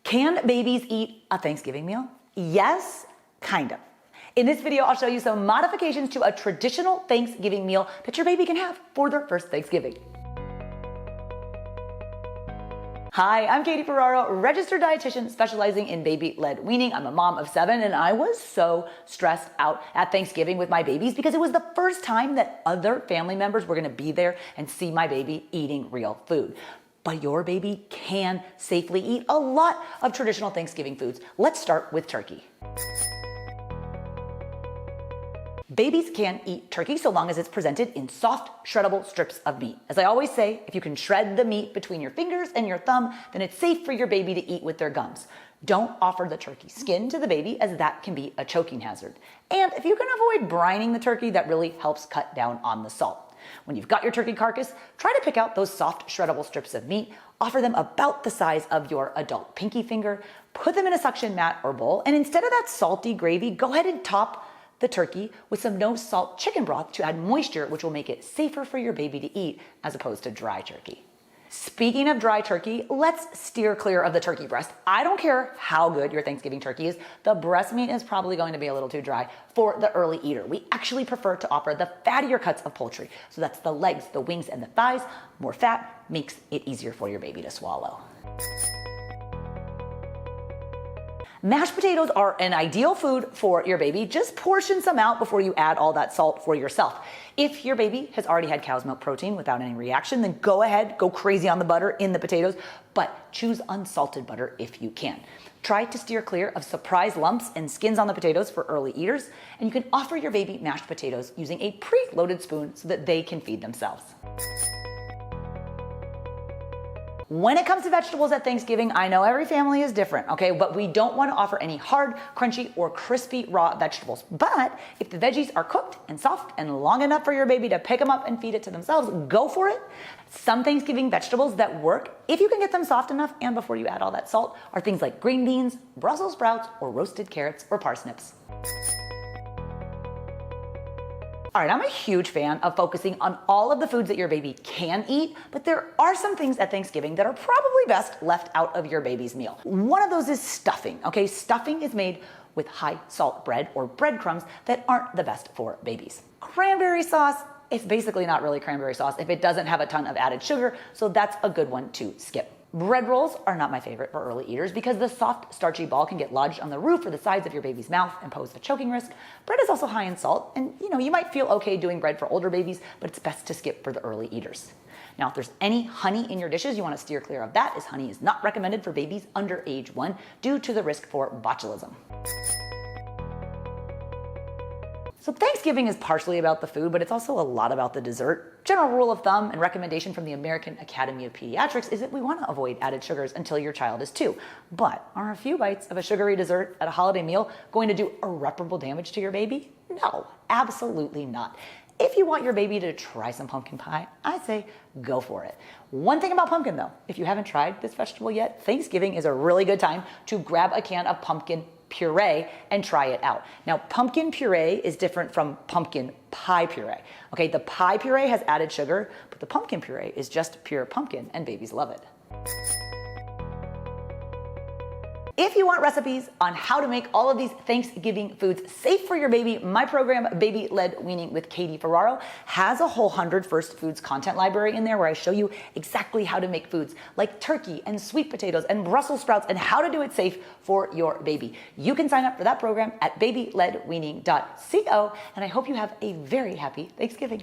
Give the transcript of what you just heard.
Can babies eat a Thanksgiving meal? Yes, kind of. In this video, I'll show you some modifications to a traditional Thanksgiving meal that your baby can have for their first Thanksgiving. Hi, I'm Katie Ferraro, registered dietitian specializing in baby-led weaning. I'm a mom of 7, and I was so stressed out at Thanksgiving with my babies because it was the first time that other family members were gonna be there and see my baby eating real food. But your baby can safely eat a lot of traditional Thanksgiving foods. Let's start with turkey. Babies can eat turkey so long as it's presented in soft, shreddable strips of meat. As I always say, if you can shred the meat between your fingers and your thumb, then it's safe for your baby to eat with their gums. Don't offer the turkey skin to the baby, as that can be a choking hazard. And if you can avoid brining the turkey, that really helps cut down on the salt. When you've got your turkey carcass, try to pick out those soft, shreddable strips of meat, offer them about the size of your adult pinky finger, put them in a suction mat or bowl, and instead of that salty gravy, go ahead and top the turkey with some no-salt chicken broth to add moisture, which will make it safer for your baby to eat as opposed to dry turkey. Speaking of dry turkey, let's steer clear of the turkey breast. I don't care how good your Thanksgiving turkey is, the breast meat is probably going to be a little too dry for the early eater. We actually prefer to offer the fattier cuts of poultry. So that's the legs, the wings, and the thighs. More fat makes it easier for your baby to swallow. Mashed potatoes are an ideal food for your baby. Just portion some out before you add all that salt for yourself. If your baby has already had cow's milk protein without any reaction, then go ahead, go crazy on the butter in the potatoes, but choose unsalted butter if you can. Try to steer clear of surprise lumps and skins on the potatoes for early eaters, and you can offer your baby mashed potatoes using a pre-loaded spoon so that they can feed themselves. When it comes to vegetables at Thanksgiving, I know every family is different, okay? But we don't want to offer any hard, crunchy, or crispy raw vegetables. But if the veggies are cooked and soft and long enough for your baby to pick them up and feed it to themselves, go for it. Some Thanksgiving vegetables that work, if you can get them soft enough and before you add all that salt, are things like green beans, Brussels sprouts, or roasted carrots or parsnips. All right, I'm a huge fan of focusing on all of the foods that your baby can eat, but there are some things at Thanksgiving that are probably best left out of your baby's meal. One of those is stuffing, okay? Stuffing is made with high salt bread or breadcrumbs that aren't the best for babies. Cranberry sauce, it's basically not really cranberry sauce if it doesn't have a ton of added sugar, so that's a good one to skip. Bread rolls are not my favorite for early eaters because the soft, starchy ball can get lodged on the roof or the sides of your baby's mouth and pose a choking risk. Bread is also high in salt, and you might feel okay doing bread for older babies, but it's best to skip for the early eaters. Now, if there's any honey in your dishes, you want to steer clear of that, as honey is not recommended for babies under age 1 due to the risk for botulism. So Thanksgiving is partially about the food, but it's also a lot about the dessert. General rule of thumb and recommendation from the American Academy of Pediatrics is that we want to avoid added sugars until your child is 2. But are a few bites of a sugary dessert at a holiday meal going to do irreparable damage to your baby? No, absolutely not. If you want your baby to try some pumpkin pie, I say go for it. One thing about pumpkin though, if you haven't tried this vegetable yet, Thanksgiving is a really good time to grab a can of pumpkin puree and try it out. Now, pumpkin puree is different from pumpkin pie puree. Okay, the pie puree has added sugar, but the pumpkin puree is just pure pumpkin and babies love it. If you want recipes on how to make all of these Thanksgiving foods safe for your baby, my program, Baby-Led Weaning with Katie Ferraro, has a whole 100 First Foods content library in there where I show you exactly how to make foods like turkey and sweet potatoes and Brussels sprouts and how to do it safe for your baby. You can sign up for that program at babyledweaning.co, and I hope you have a very happy Thanksgiving.